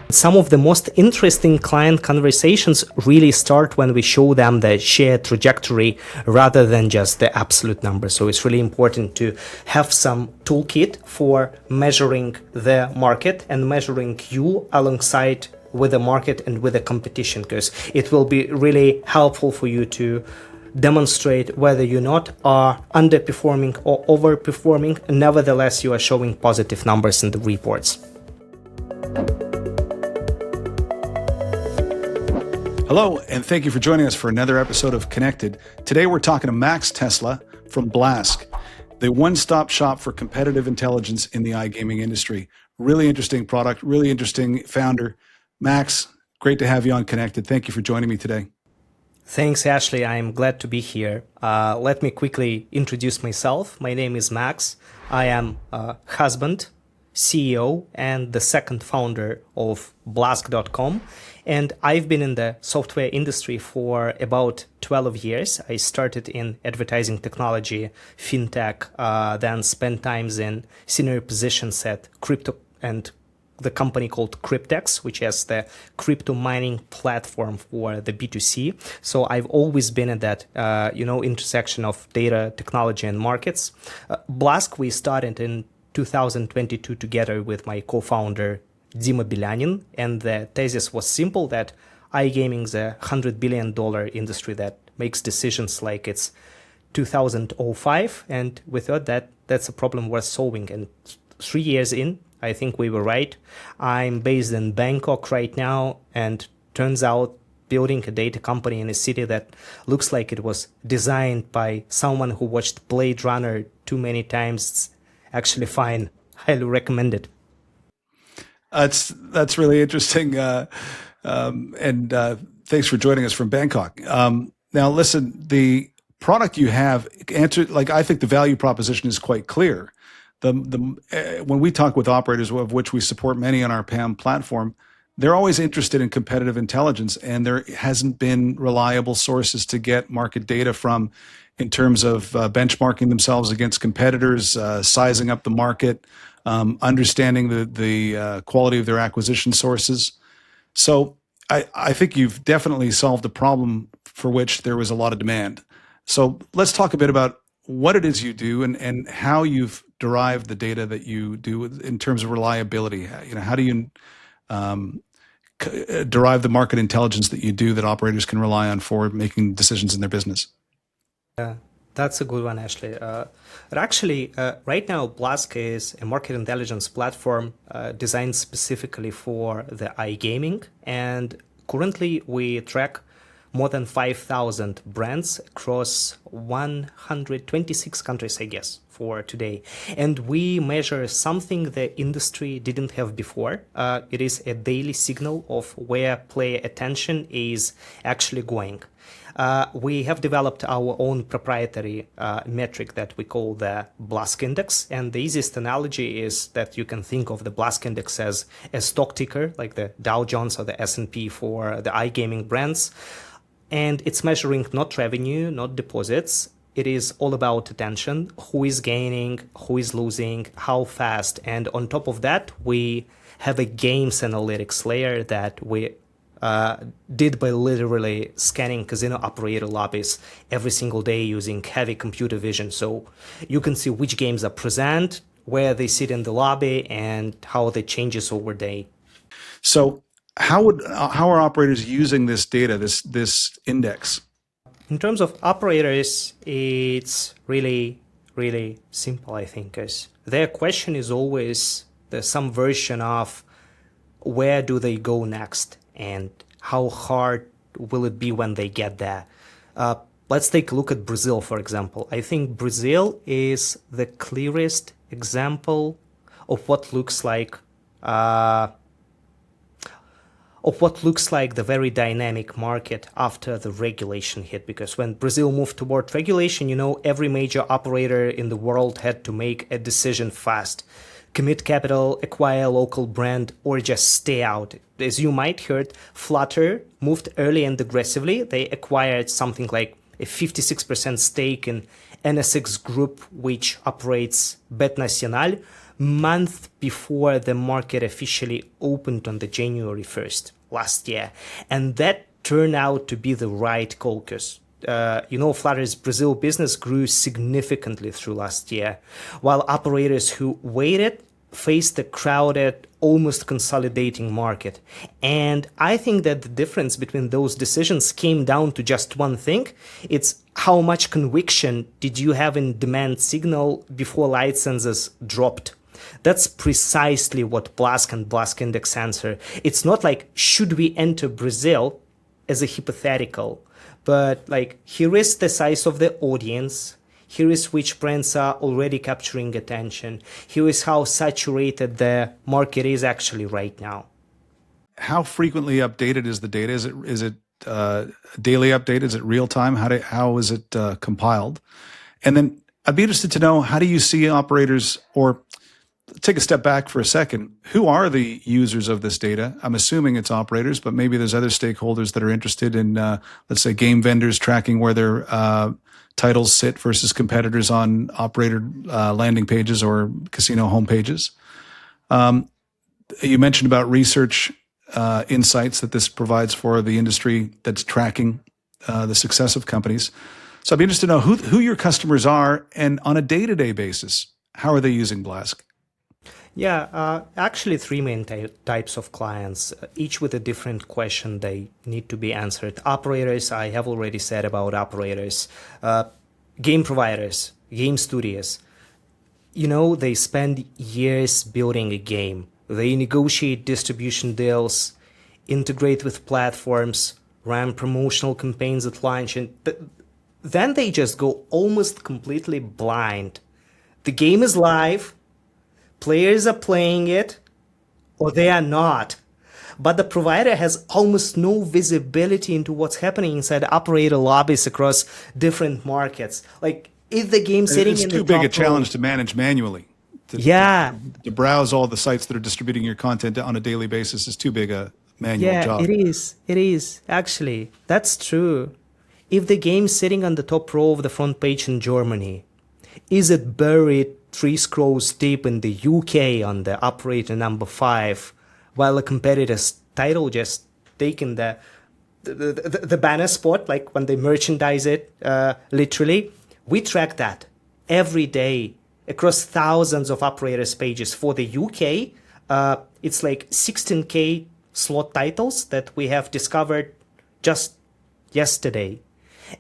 Some of the most interesting client conversations really start when we show them the shared trajectory rather than just the absolute number. So it's really important to have some toolkit for measuring the market and measuring you alongside with the market and with the competition, because it will be really helpful for you to demonstrate whether you not are underperforming or overperforming. Nevertheless, you are showing positive numbers in the reports. Hello, and thank you for joining us for another episode of Connected. Today, we're talking to Max Tesla from Blask, the one-stop shop for competitive intelligence in the iGaming industry. Really interesting product, really interesting founder. Max, great to have you on Connected. Thank you for joining me today. Thanks, Ashley. I'm glad to be here. Let me quickly introduce myself. My name is Max. I am a husband, CEO, and the second founder of Blask.com. And I've been in the software industry for about 12 years. I started in advertising technology, fintech, then spent times in senior positions at crypto and the company called Cryptex, which is the crypto mining platform for the B2C. So I've always been at that, intersection of data, technology, and markets. Blask, we started in 2022 together with my co-founder, Dima Bilyanin, and the thesis was simple that iGaming is a $100 billion industry that makes decisions like it's 2005, and we thought that that's a problem worth solving. And 3 years in, I think we were right. I'm based in Bangkok right now, and turns out building a data company in a city that looks like it was designed by someone who watched Blade Runner too many times, it's actually fine. Highly recommend it. That's really interesting, and thanks for joining us from Bangkok. Now, listen, the product you have I think the value proposition is quite clear. When we talk with operators, of which we support many on our PAM platform, they're always interested in competitive intelligence, and there hasn't been reliable sources to get market data from in terms of benchmarking themselves against competitors, sizing up the market, understanding the quality of their acquisition sources. So I think you've definitely solved a problem for which there was a lot of demand. So let's talk a bit about what it is you do and how you've derived the data that you do in terms of reliability. How do you derive the market intelligence that you do that operators can rely on for making decisions in their business? Yeah, that's a good one, Ashley. Right now, Blask is a market intelligence platform designed specifically for the iGaming. And currently, we track more than 5,000 brands across 126 countries, I guess, for today. And we measure something the industry didn't have before. It is a daily signal of where player attention is actually going. We have developed our own proprietary metric that we call the Blask Index. And the easiest analogy is that you can think of the Blask Index as a stock ticker, like the Dow Jones or the S&P for the iGaming brands. And it's measuring not revenue, not deposits. It is all about attention, who is gaining, who is losing, how fast. And on top of that, we have a games analytics layer that we did by literally scanning casino operator lobbies every single day using heavy computer vision. So you can see which games are present, where they sit in the lobby, and how they changes over day. So how are operators using this data, this index? In terms of operators, it's really, really simple, I think, because their question is always there's some version of where do they go next and how hard will it be when they get there. Let's take a look at Brazil, for example. I think Brazil is the clearest example of what looks like the very dynamic market after the regulation hit. Because when Brazil moved toward regulation, every major operator in the world had to make a decision fast. Commit capital, acquire a local brand, or just stay out. As you might heard, Flutter moved early and aggressively. They acquired something like a 56% stake in NSX Group, which operates Bet Nacional. month before the market officially opened on the January 1st last year. And that turned out to be the right call, because Flutter's Brazil business grew significantly through last year, while operators who waited faced a crowded, almost consolidating market. And I think that the difference between those decisions came down to just one thing. It's how much conviction did you have in demand signal before licenses dropped. That's precisely what Blask and Blask Index answer. It's not like, should we enter Brazil as a hypothetical, but like, here is the size of the audience. Here is which brands are already capturing attention. Here is how saturated the market is actually right now. How frequently updated is the data? Is it daily update? Is it real time? How is it compiled? And then I'd be interested to know, how do you see operators, or take a step back for a second, who are the users of this data? I'm assuming it's operators, but maybe there's other stakeholders that are interested in, let's say, game vendors tracking where their titles sit versus competitors on operator landing pages or casino homepages. You mentioned about research insights that this provides for the industry that's tracking the success of companies. So I'd be interested to know who your customers are, and on a day-to-day basis, how are they using Blask? Yeah, actually three main types of clients, each with a different question they need to be answered. Operators, I have already said about operators. Game providers, game studios. They spend years building a game. They negotiate distribution deals, integrate with platforms, run promotional campaigns at launch, and then they just go almost completely blind. The game is live, players are playing it, or they are not. But the provider has almost no visibility into what's happening inside operator lobbies across different markets. Like, is the game sitting in the top row? It's too big a challenge to manage manually. To browse all the sites that are distributing your content on a daily basis is too big a manual job. Yeah, it is. Actually, that's true. If the game's sitting on the top row of the front page in Germany, is it buried 3 scrolls deep in the UK on the operator number 5, while a competitor's title just taking the banner spot, like when they merchandise it, literally? We track that every day across thousands of operators' pages. For the UK, it's like 16K slot titles that we have discovered just yesterday.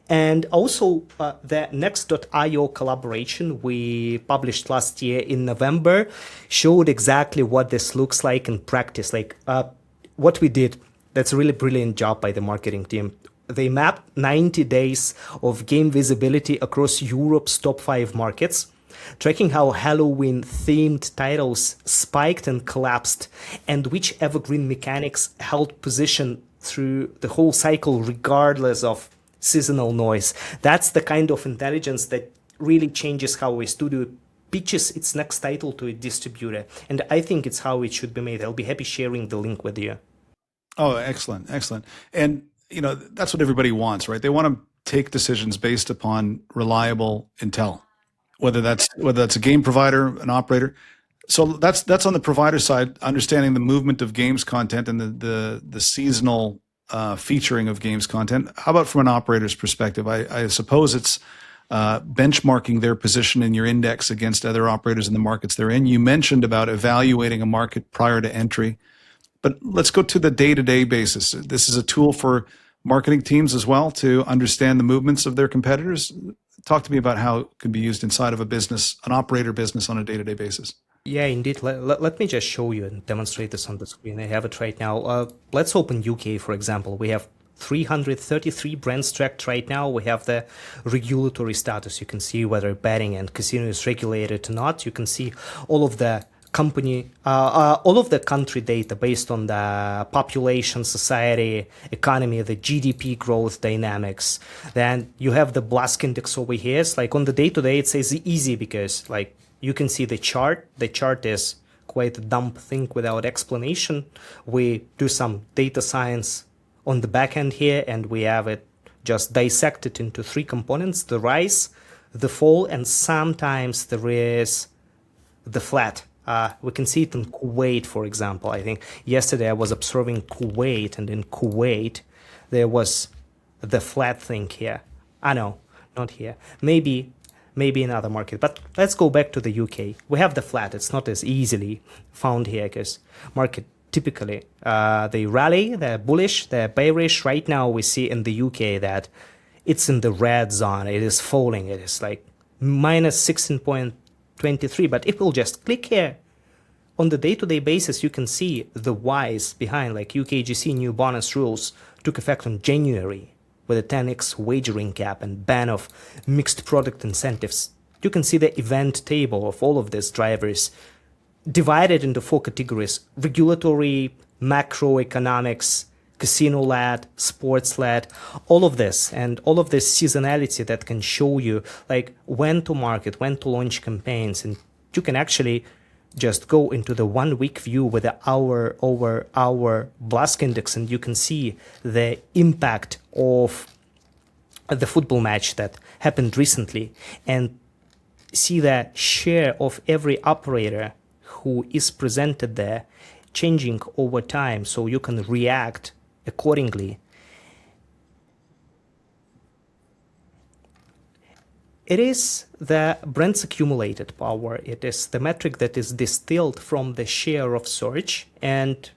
And also the Next.io collaboration we published last year in November showed exactly what this looks like in practice. Like what we did, that's a really brilliant job by the marketing team. They mapped 90 days of game visibility across Europe's top 5 markets, tracking how Halloween-themed titles spiked and collapsed, and which evergreen mechanics held position through the whole cycle regardless of seasonal noise. That's the kind of intelligence that really changes how a studio pitches its next title to a distributor. And I think it's how it should be made. I'll be happy sharing the link with you. Oh, excellent. And that's what everybody wants, right? They want to take decisions based upon reliable intel, whether that's a game provider, an operator. So that's on the provider side, understanding the movement of games content and the seasonal featuring of games content. How about from an operator's perspective? I suppose it's benchmarking their position in your index against other operators in the markets they're in. You mentioned about evaluating a market prior to entry, but let's go to the day-to-day basis. This is a tool for marketing teams as well to understand the movements of their competitors. Talk to me about how it can be used inside of a business, an operator business, on a day-to-day basis. Yeah, indeed. Let me just show you and demonstrate this on the screen. I have it right now. Let's open UK, for example. We have 333 brands tracked right now. We have the regulatory status. You can see whether betting and casino is regulated or not. You can see all of the all of the country data based on the population, society, economy, the GDP growth dynamics. Then you have the Blask index over here. It's like on the day-to-day, it says easy because like you can see the chart. The chart is quite a dumb thing without explanation. We do some data science on the back end here, and we have it just dissected into 3 components: the rise, the fall, and sometimes there is the flat We can see it in Kuwait, for example. I think yesterday I was observing Kuwait, and in Kuwait there was the flat thing here. I know, not here. Maybe another market. But let's go back to the UK. We have the flat. It's not as easily found here because market typically they rally, they're bullish, they're bearish. Right now we see in the UK that it's in the red zone. It is falling. It is like minus 16.23. But if we'll just click here, on the day-to-day basis, you can see the whys behind, like UKGC new bonus rules took effect on January with a 10x wagering cap and ban of mixed product incentives. You can see the event table of all of these drivers divided into 4 categories: regulatory, macroeconomics, casino-led, sports-led, all of this, and all of this seasonality that can show you like when to market, when to launch campaigns. And you can actually just go into the 1 week view with the hour over hour Blask index, and you can see the impact of the football match that happened recently, and see the share of every operator who is presented there changing over time, so you can react accordingly. It is the brand's accumulated power. It is the metric that is distilled from the share of search, and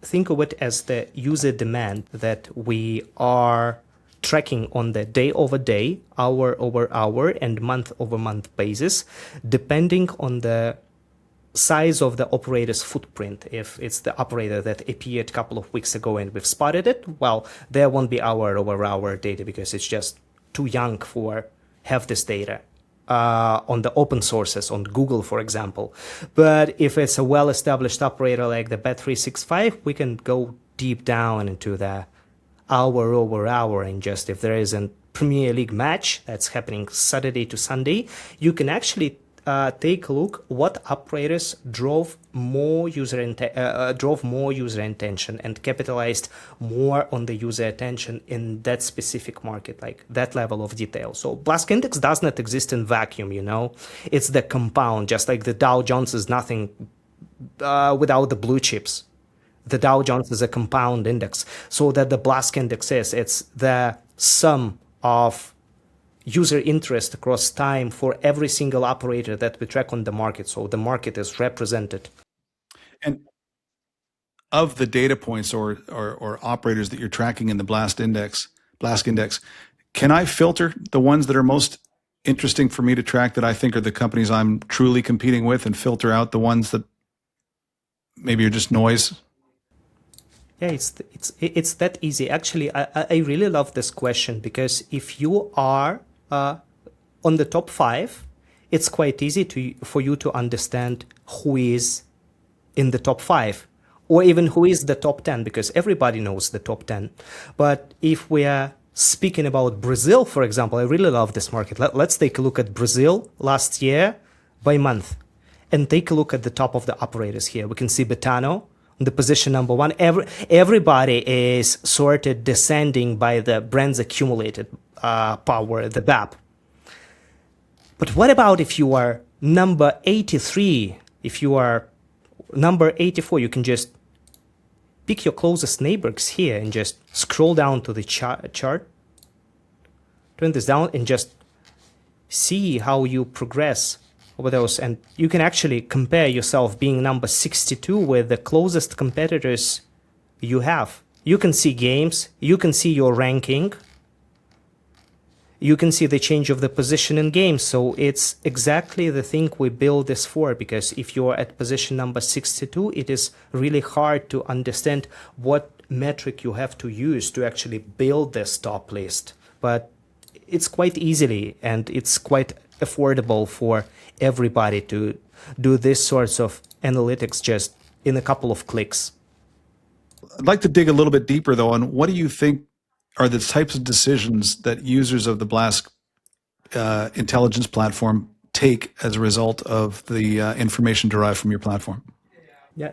think of it as the user demand that we are tracking on the day over day, hour over hour, and month over month basis, depending on the size of the operator's footprint. If it's the operator that appeared a couple of weeks ago and we've spotted it, well, there won't be hour over hour data because it's just too young for have this data on the open sources on Google, for example. But if it's a well-established operator like the Bet365, we can go deep down into the hour over hour, and just if there is a Premier League match that's happening Saturday to Sunday, you can actually take a look what operators drove more user attention and capitalized more on the user attention in that specific market, like that level of detail. So Blask Index does not exist in vacuum, you know. It's the compound, just like the Dow Jones is nothing without the blue chips. The Dow Jones is a compound index. So that the Blask Index it's the sum of user interest across time for every single operator that we track on the market. So the market is represented. And of the data points or operators that you're tracking in the Blask Index, can I filter the ones that are most interesting for me to track that I think are the companies I'm truly competing with, and filter out the ones that maybe are just noise? Yeah, it's that easy. Actually, I really love this question, because if you are on the top 5, it's quite easy for you to understand who is in the top 5, or even who is the top 10, because everybody knows the top 10. But if we are speaking about Brazil, for example, I really love this market. Let's take a look at Brazil last year by month, and take a look at the top of the operators here. We can see Betano, the position number 1. Everybody is sorted descending by the brand's accumulated power, the BAP. But what about if you are number 83? If you are number 84, you can just pick your closest neighbors here and just scroll down to the chart, turn this down, and just see how you progress over those. And you can actually compare yourself being number 62 with the closest competitors you have. You can see games, you can see your ranking, you can see the change of the position in games. So it's exactly the thing we build this for, because if you're at position number 62, it is really hard to understand what metric you have to use to actually build this top list. But it's quite easily, and it's quite affordable for everybody to do this sorts of analytics just in a couple of clicks. I'd like to dig a little bit deeper, though, on what do you think are the types of decisions that users of the Blask intelligence platform take as a result of the information derived from your platform? Yeah,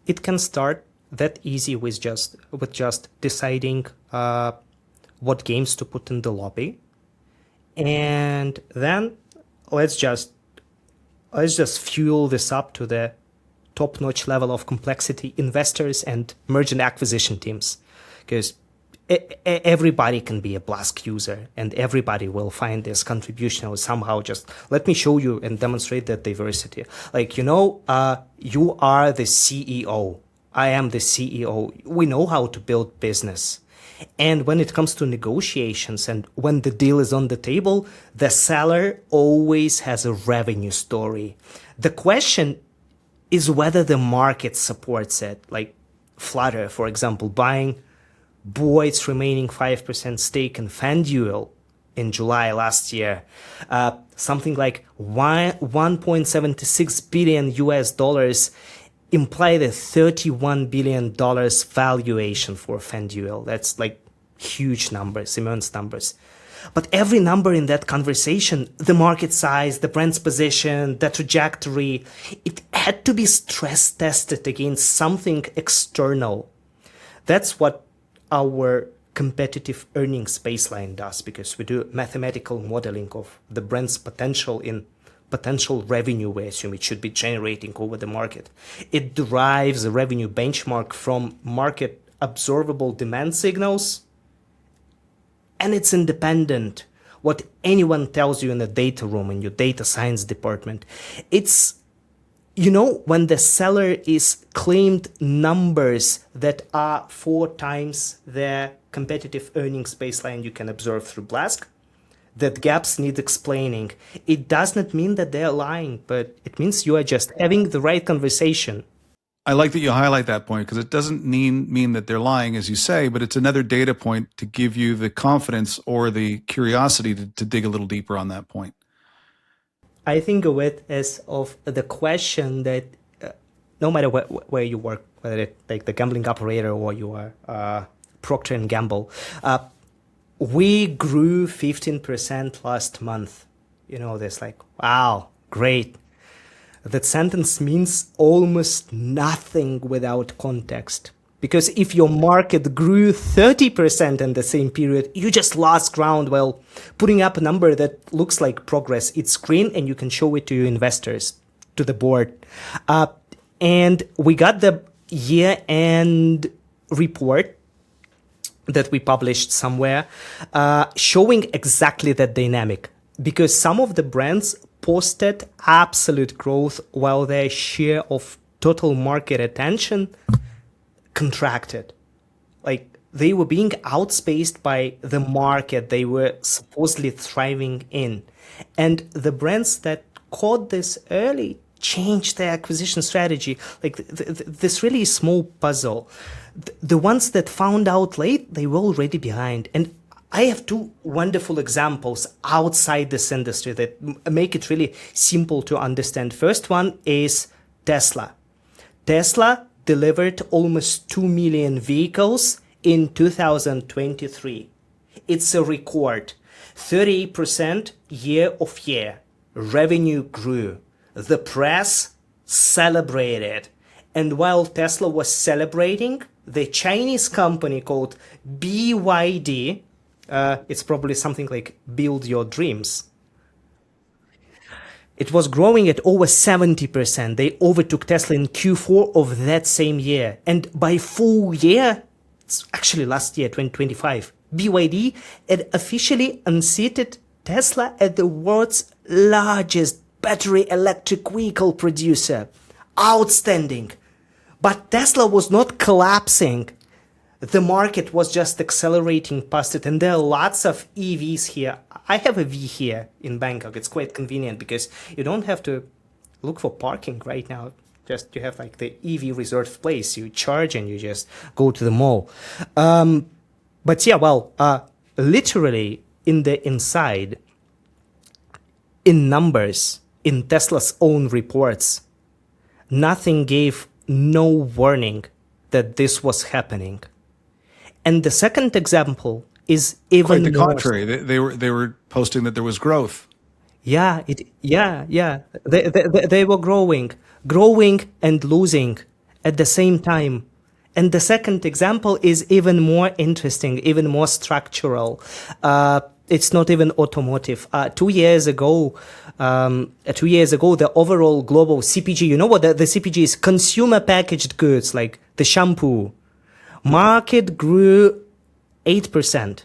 it can start that easy with just deciding what games to put in the lobby, and then let's just let's just fuel this up to the top-notch level of complexity investors and merchant acquisition teams, because everybody can be a Blask user and everybody will find this contribution or somehow. Just let me show you and demonstrate that diversity. Like, you are the CEO. I am the CEO. We know how to build business. And when it comes to negotiations and when the deal is on the table, the seller always has a revenue story. The question is whether the market supports it. Like Flutter, for example, buying Boyd's remaining 5% stake in FanDuel in July last year. Something like 1.76 billion US dollars implied a $31 billion valuation for FanDuel. That's like huge numbers, immense numbers. But every number in that conversation, the market size, the brand's position, the trajectory, it had to be stress tested against something external. That's what our competitive earnings baseline does, because we do mathematical modeling of the brand's potential in potential revenue we assume it should be generating over the market. It derives a revenue benchmark from market observable demand signals, and it's independent. What anyone tells you in the data room, in your data science department, it's, when the seller is claimed numbers that are 4 times the competitive earnings baseline you can observe through Blask, that gaps need explaining. It does not mean that they're lying, but it means you are just having the right conversation. I like that you highlight that point, because it doesn't mean that they're lying, as you say, but it's another data point to give you the confidence or the curiosity to dig a little deeper on that point. I think of it as of the question that no matter where you work, whether it's like the gambling operator or you are Procter & Gamble, we grew 15% last month. This like, wow, great. That sentence means almost nothing without context. Because if your market grew 30% in the same period, you just lost ground while putting up a number that looks like progress. It's green and you can show it to your investors, to the board. And we got the year-end report that we published somewhere, showing exactly that dynamic. Because some of the brands posted absolute growth while their share of total market attention contracted. Like they were being outspaced by the market they were supposedly thriving in. And the brands that caught this early changed their acquisition strategy. Like this really small puzzle. The ones that found out late, they were already behind. And I have 2 wonderful examples outside this industry that make it really simple to understand. First one is Tesla. Tesla delivered almost 2 million vehicles in 2023. It's a record. 38% year of year. Revenue grew. The press celebrated. And while Tesla was celebrating, the Chinese company called BYD, it's probably something like Build Your Dreams, it was growing at over 70%. They overtook Tesla in Q4 of that same year. And by full year, it's actually last year, 2025, BYD had officially unseated Tesla as the world's largest battery electric vehicle producer. Outstanding. But Tesla was not collapsing. The market was just accelerating past it. And there are lots of EVs here. I have a V here in Bangkok. It's quite convenient because you don't have to look for parking right now. Just you have like the EV reserved place. You charge and you just go to the mall. But yeah, well, literally in the inside, in numbers, in Tesla's own reports, nothing gave no warning that this was happening. And the second example is even quite the more contrary. They were posting that there was growth. Yeah, They were growing and losing at the same time. And the second example is even more interesting, even more structural. It's not even automotive. 2 years ago, the overall global CPG, you know what the CPG is? Consumer packaged goods, like the shampoo. Market grew 8%.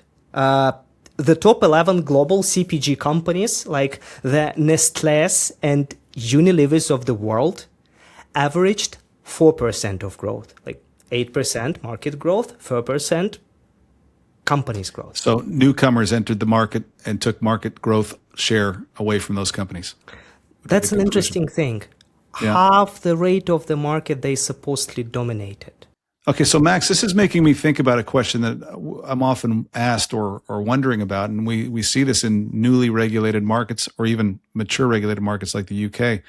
The top 11 global CPG companies, like the Nestlé's and Unilevers of the world, averaged 4% of growth, like 8% market growth, 4% companies growth. So newcomers entered the market and took market growth share away from those companies. That's an interesting thing. Yeah. Half the rate of the market they supposedly dominated. Okay, so Max, this is making me think about a question that I'm often asked or wondering about, and we see this in newly regulated markets or even mature regulated markets like the UK.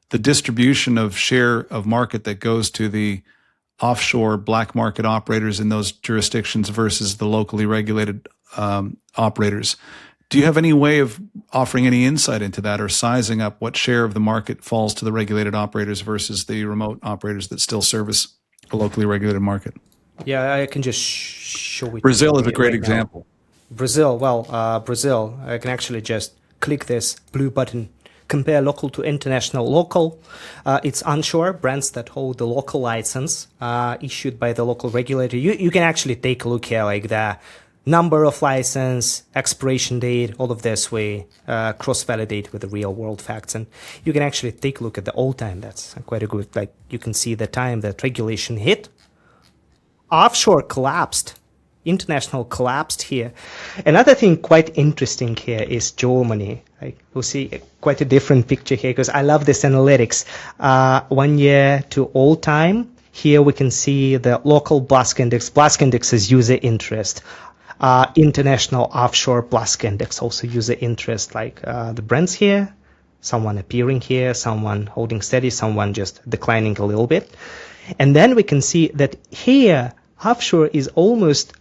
The distribution of share of market that goes to the offshore black market operators in those jurisdictions versus the locally regulated operators. Do you have any way of offering any insight into that or sizing up what share of the market falls to the regulated operators versus the remote operators that still service a locally regulated market? Yeah, I can just show it. Brazil is a great example. Brazil, Brazil, I can actually just click this blue button, compare local to international. Local, it's onshore, brands that hold the local license issued by the local regulator. You can actually take a look here, like the number of license, expiration date, all of this we cross-validate with the real world facts. And you can actually take a look at the old time. That's quite a good, like you can see the time that regulation hit. Offshore collapsed. International collapsed here. Another thing quite interesting here is Germany. We'll see quite a different picture here because I love this analytics. 1 year to all time. Here we can see the local Blask index. Blask index is user interest. International offshore Blask index, also user interest, like the brands here, someone appearing here, someone holding steady, someone just declining a little bit. And then we can see that here, offshore is almost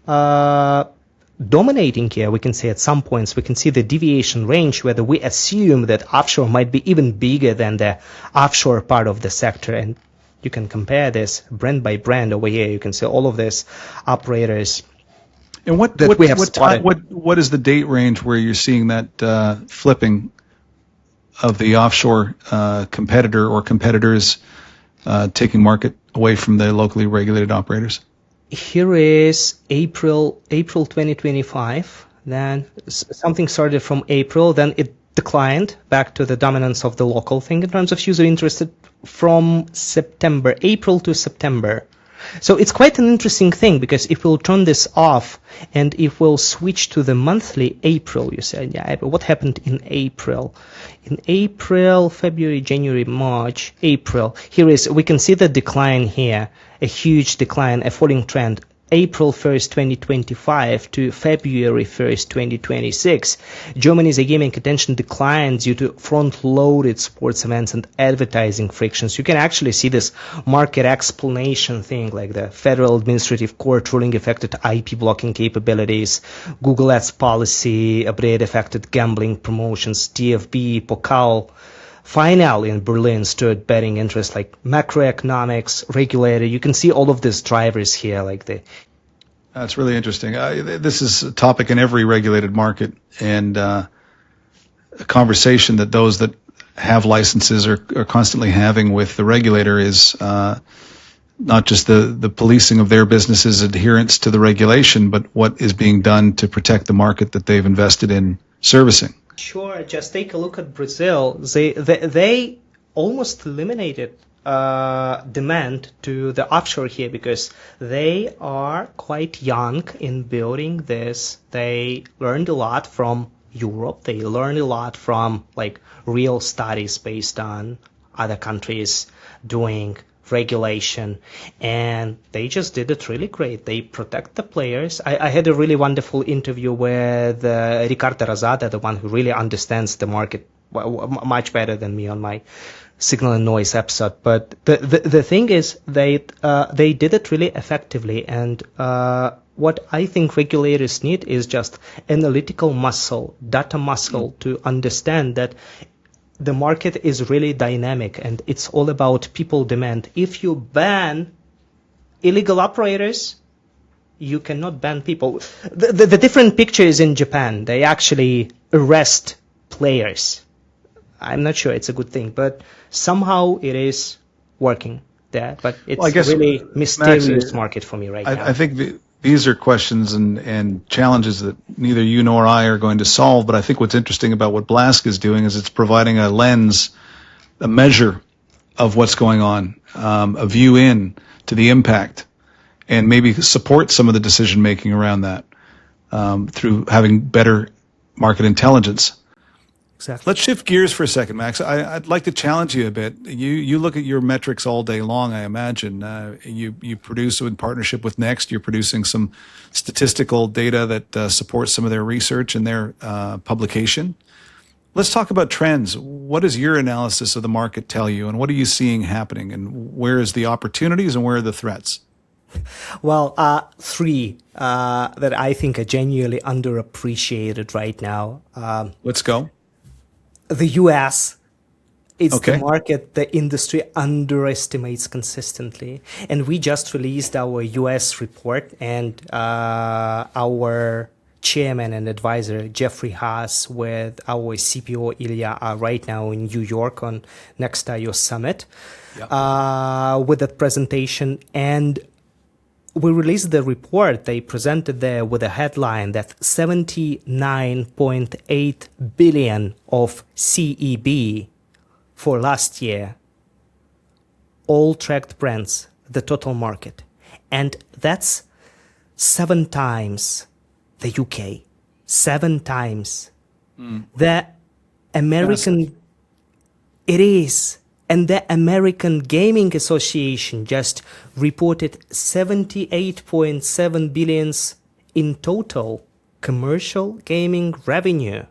dominating here. We can see at some points, we can see the deviation range, whether we assume that offshore might be even bigger than the offshore part of the sector. And you can compare this brand by brand over here. You can see all of these operators. And what is the date range where you're seeing that flipping of the offshore competitor or competitors taking market away from the locally regulated operators? Here is April 2025. Then something started from April, then it declined back to the dominance of the local thing in terms of user interest from September, April to September. So it's quite an interesting thing because if we'll turn this off and if we'll switch to the monthly April, you said, yeah, what happened in April? In April, February, January, March, April, we can see the decline here, a huge decline, a falling trend. April 1st, 2025 to February 1st, 2026. Germany's iGaming attention declined due to front-loaded sports events and advertising frictions. You can actually see this market explanation thing, like the Federal Administrative Court ruling affected IP blocking capabilities, Google Ads policy, update affected gambling promotions, DFB, Pokal. Final in Berlin stood betting interest, like macroeconomics, regulator. You can see all of these drivers here, like That's really interesting. This is a topic in every regulated market, and a conversation that those that have licenses are constantly having with the regulator is not just the policing of their businesses' adherence to the regulation, but what is being done to protect the market that they've invested in servicing. Sure, just take a look at Brazil. They almost eliminated demand to the offshore here because they are quite young in building this. They learned a lot from Europe. They learned a lot from like real studies based on other countries doing regulation, and they just did it really great. They protect the players. I had a really wonderful interview with Ricardo Rosada, the one who really understands the market much better than me on my Signal and Noise episode. But the thing is, they did it really effectively, and what I think regulators need is just analytical muscle, data muscle, to understand that the market is really dynamic and it's all about people demand. If you ban illegal operators, you cannot ban people. The different picture is in Japan. They actually arrest players. I'm not sure it's a good thing, but somehow it is working there. But it's Well, I guess, really mysterious Max, market for me right now. I think these are questions and challenges that neither you nor I are going to solve. But I think what's interesting about what Blask is doing is it's providing a lens, a measure of what's going on, a view in to the impact, and maybe support some of the decision making around that through having better market intelligence. Exactly. Let's shift gears for a second, Max. I'd like to challenge you a bit. You look at your metrics all day long, I imagine. You produce in partnership with Next. You're producing some statistical data that supports some of their research and their publication. Let's talk about trends. What does your analysis of the market tell you, and what are you seeing happening, and where is the opportunities and where are the threats? Well, three that I think are genuinely underappreciated right now. Let's go. The US is Okay. the market the industry underestimates consistently. And we just released our US report, and our chairman and advisor, Jeffrey Haas, with our CPO, Ilya, are right now in New York on Next IO Summit with that presentation. And we released the report they presented there with a headline that 79.8 billion of CEB for last year, all tracked brands, the total market. And that's 7 times the UK, 7 times the American. It is. And the American Gaming Association just reported 78.7 billions in total commercial gaming revenue,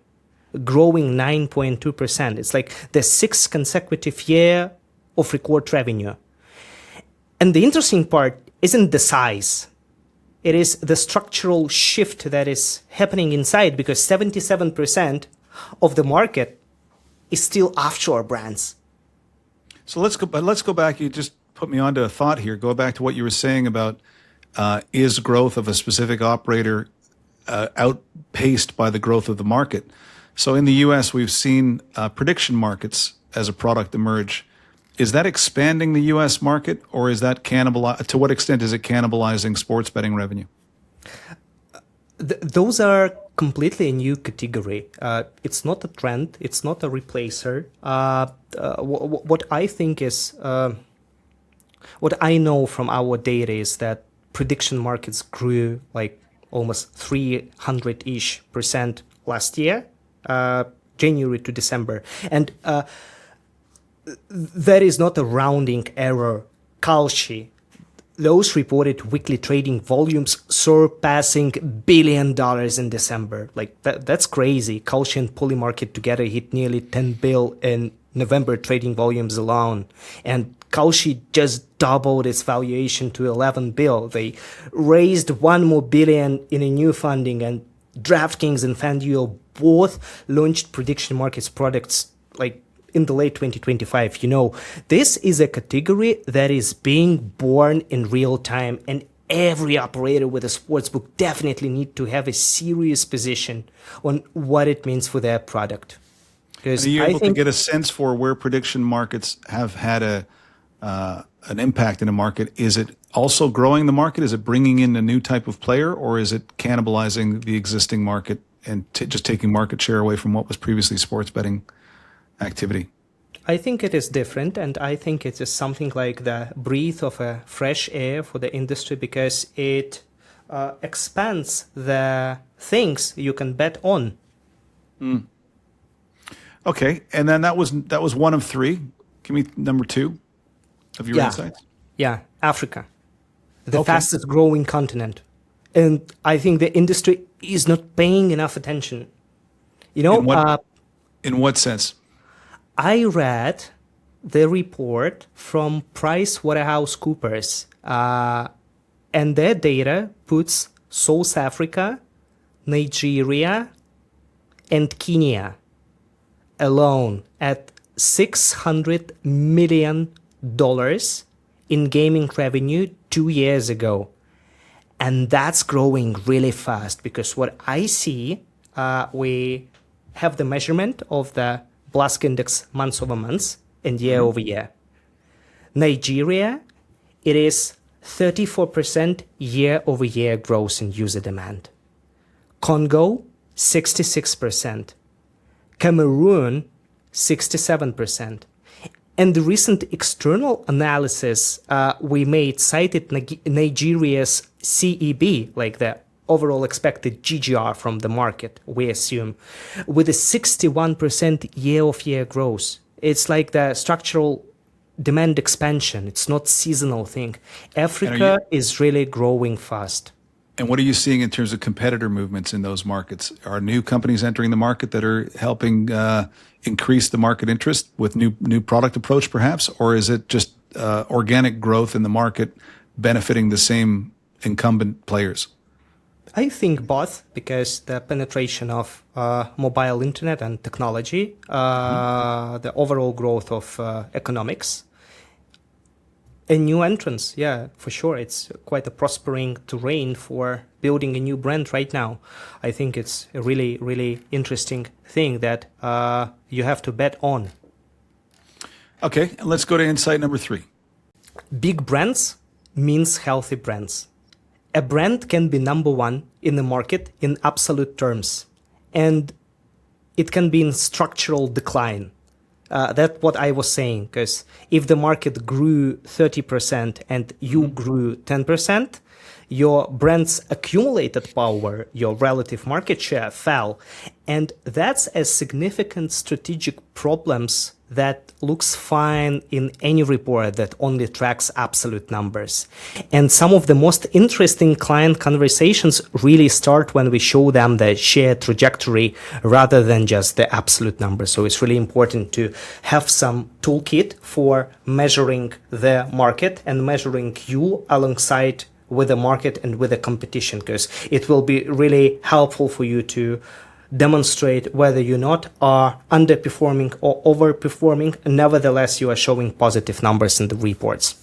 growing 9.2%. It's like the 6th consecutive year of record revenue. And the interesting part isn't the size. It is the structural shift that is happening inside, because 77% of the market is still offshore brands. So let's go back. You just put me onto a thought here. Go back to what you were saying about is growth of a specific operator outpaced by the growth of the market. So in the U.S., we've seen prediction markets as a product emerge. Is that expanding the U.S. market, or is that to what extent is it cannibalizing sports betting revenue? Those are completely a new category. It's not a trend. It's not a replacer. What I think is, what I know from our data is that prediction markets grew like almost 300-ish% last year, January to December. And that is not a rounding error. Kalshi, those reported weekly trading volumes surpassing $1 billion in December. Like that's crazy. Kalshi and Polymarket together hit nearly 10 bill in November trading volumes alone. And Kalshi just doubled its valuation to 11 bill. They raised $1 more billion in a new funding, and DraftKings and FanDuel both launched prediction markets products like in the late 2025. This is a category that is being born in real time, and every operator with a sportsbook definitely need to have a serious position on what it means for their product. Because are you able to get a sense for where prediction markets have had an impact in a market? Is it also growing the market? Is it bringing in a new type of player, or is it cannibalizing the existing market and just taking market share away from what was previously sports betting activity? I think it is different, and I think it is something like the breath of a fresh air for the industry, because it expands the things you can bet on. Okay, and then that was one of three. Give me number 2 of your insights. Yeah, Africa, the fastest growing continent, and I think the industry is not paying enough attention. In what sense? I read the report from PricewaterhouseCoopers, and their data puts South Africa, Nigeria, and Kenya alone at $600 million in gaming revenue 2 years ago. And that's growing really fast because what I see, we have the measurement of the Blask index month over month and year over year. Nigeria, it is 34% year over year growth in user demand. Congo, 66%. Cameroon, 67%. And the recent external analysis we made cited Nigeria's CEB, like the overall expected GGR from the market, we assume, with a 61% year-over-year growth. It's like the structural demand expansion. It's not seasonal thing. Africa is really growing fast. And what are you seeing in terms of competitor movements in those markets? Are new companies entering the market that are helping increase the market interest with new product approach, perhaps? Or is it just organic growth in the market benefiting the same incumbent players? I think both, because the penetration of mobile internet and technology, the overall growth of economics, and new entrants, yeah, for sure. It's quite a prospering terrain for building a new brand right now. I think it's a really, really interesting thing that you have to bet on. Okay, let's go to insight number 3. Big brands means healthy brands. A brand can be number one in the market in absolute terms, and it can be in structural decline. That's what I was saying, because if the market grew 30% and you grew 10%, your brand's accumulated power, your relative market share fell. And that's a significant strategic problems that looks fine in any report that only tracks absolute numbers. And some of the most interesting client conversations really start when we show them the share trajectory rather than just the absolute number. So it's really important to have some toolkit for measuring the market and measuring you alongside with the market and with the competition, because it will be really helpful for you to demonstrate whether you not are underperforming or overperforming. Nevertheless, you are showing positive numbers in the reports.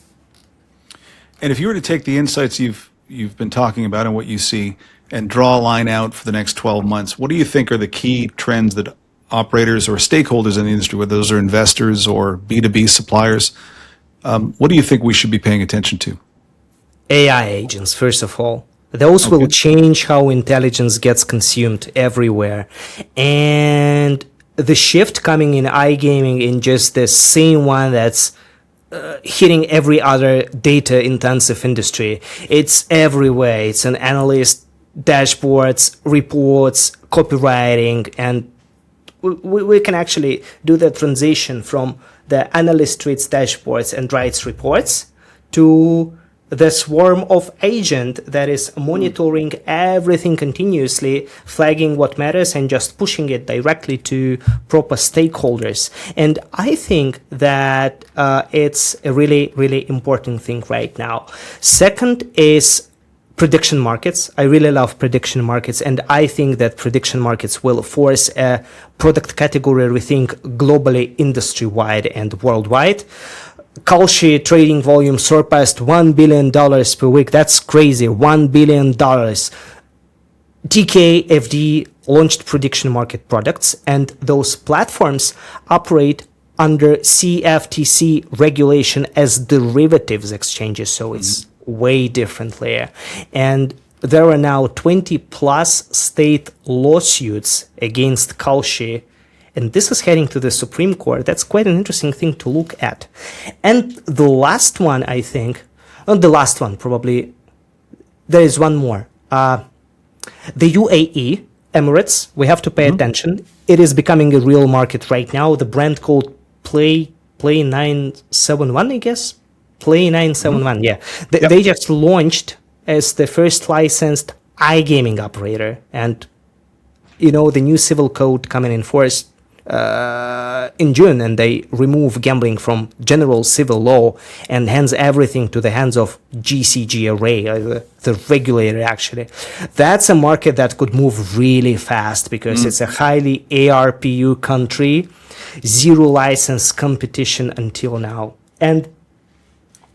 And if you were to take the insights you've been talking about and what you see and draw a line out for the next 12 months, what do you think are the key trends that operators or stakeholders in the industry, whether those are investors or B2B suppliers, what do you think we should be paying attention to? AI agents, first of all. Those will change how intelligence gets consumed everywhere. And the shift coming in iGaming in just the same one that's hitting every other data-intensive industry. It's everywhere. It's an analyst, dashboards, reports, copywriting, and we can actually do the transition from the analyst reads dashboards and writes reports to the swarm of agent that is monitoring everything continuously, flagging what matters and just pushing it directly to proper stakeholders. And I think that it's a really, really important thing right now. Second is prediction markets. I really love prediction markets, and I think that prediction markets will force a product category rethink globally, industry-wide and worldwide. Kalshi trading volume surpassed $1 billion per week. That's crazy. $1 billion. TKFD launched prediction market products, and those platforms operate under CFTC regulation as derivatives exchanges. So it's way different layer. And there are now 20 plus state lawsuits against Kalshi. And this is heading to the Supreme Court. That's quite an interesting thing to look at. And the last one, I think, not the last one, probably, there is one more. The UAE, Emirates, we have to pay attention. It is becoming a real market right now. The brand called Play 971, I guess. Play 971, yeah. They just launched as the first licensed iGaming operator. And, you know, the new civil code coming in force in June, and they remove gambling from general civil law and hands everything to the hands of GCGRA, the regulator actually. That's a market that could move really fast because it's a highly ARPU country, zero license competition until now. And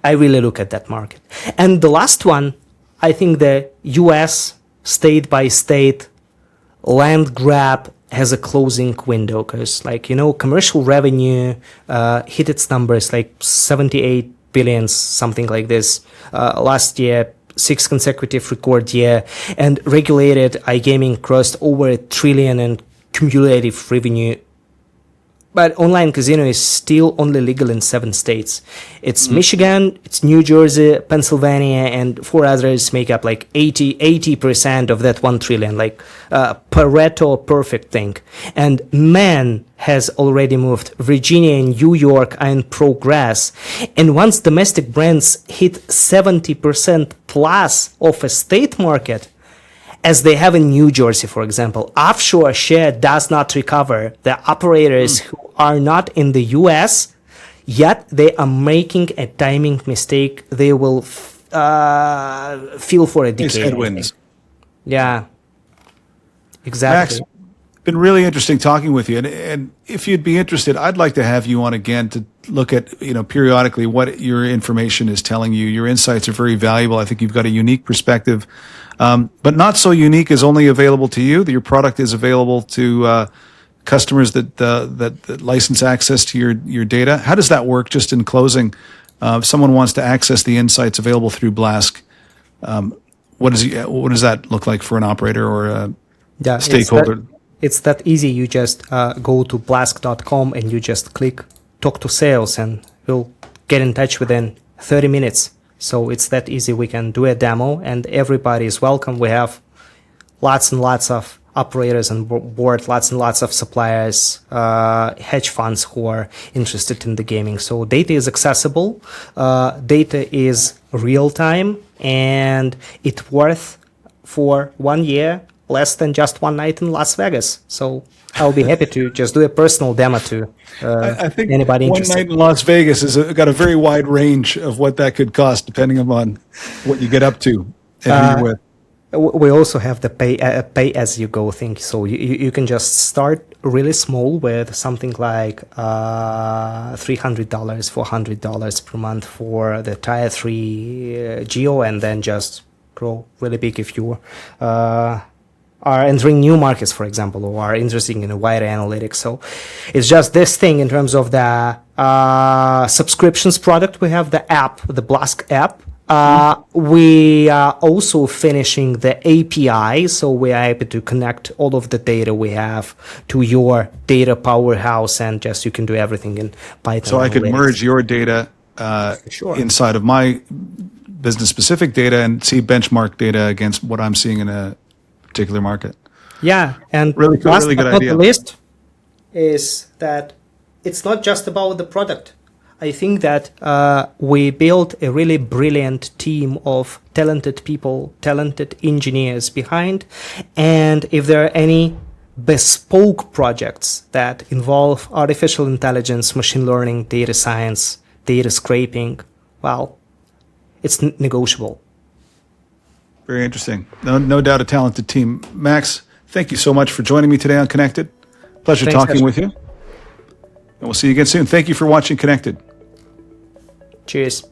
I really look at that market. And the last one, I think the US state by state land grab has a closing window, because commercial revenue hit its numbers like 78 billion, something like this, last year, 6th consecutive record year, and regulated iGaming crossed over $1 trillion in cumulative revenue. But online casino is still only legal in 7 states. It's Michigan, it's New Jersey, Pennsylvania, and 4 others make up like 80% of that 1 trillion, like Pareto perfect thing. And Maine has already moved. Virginia and New York are in progress. And once domestic brands hit 70% plus of a state market, as they have in New Jersey, for example, offshore share does not recover. The operators who are not in the US, yet they are making a timing mistake. They will feel for a decade. It's headwinds. Yeah, exactly. Max, been really interesting talking with you. And if you'd be interested, I'd like to have you on again to look at, periodically what your information is telling you. Your insights are very valuable. I think you've got a unique perspective, but not so unique as only available to you. Your product is available to customers that license access to your data. How does that work? Just in closing, if someone wants to access the insights available through Blask, what does that look like for an operator or a stakeholder? It's that easy. You just go to blask.com and you just click talk to sales, and we'll get in touch within 30 minutes. So it's that easy. We can do a demo and everybody is welcome. We have lots and lots of operators on board, lots and lots of suppliers, hedge funds who are interested in the gaming. So data is accessible, data is real time, and it's worth for 1 year less than just one night in Las Vegas. So I'll be happy to just do a personal demo to I think anybody one interested. night in Las Vegas has got a very wide range of what that could cost, depending upon what you get up to and who you're with. We also have the pay as you go thing. So you can just start really small with something like $300, $400 per month for the tier 3 geo, and then just grow really big if you are entering new markets, for example, or are interested in a wider analytics. So it's just this thing in terms of the subscriptions product. We have the app, the Blask app. We are also finishing the API, so we are able to connect all of the data we have to your data powerhouse, and just you can do everything in Python. So I could merge your data inside of my business-specific data and see benchmark data against what I'm seeing in a particular market. Yeah, and really cool, last really good but not idea. the least is that it's not just about the product. I think that we built a really brilliant team of talented people, talented engineers behind. And if there are any bespoke projects that involve artificial intelligence, machine learning, data science, data scraping, well, it's negotiable. Very interesting. No doubt a talented team. Max, thank you so much for joining me today on Connected. Pleasure talking with you. And we'll see you again soon. Thank you for watching Connected. Cheers.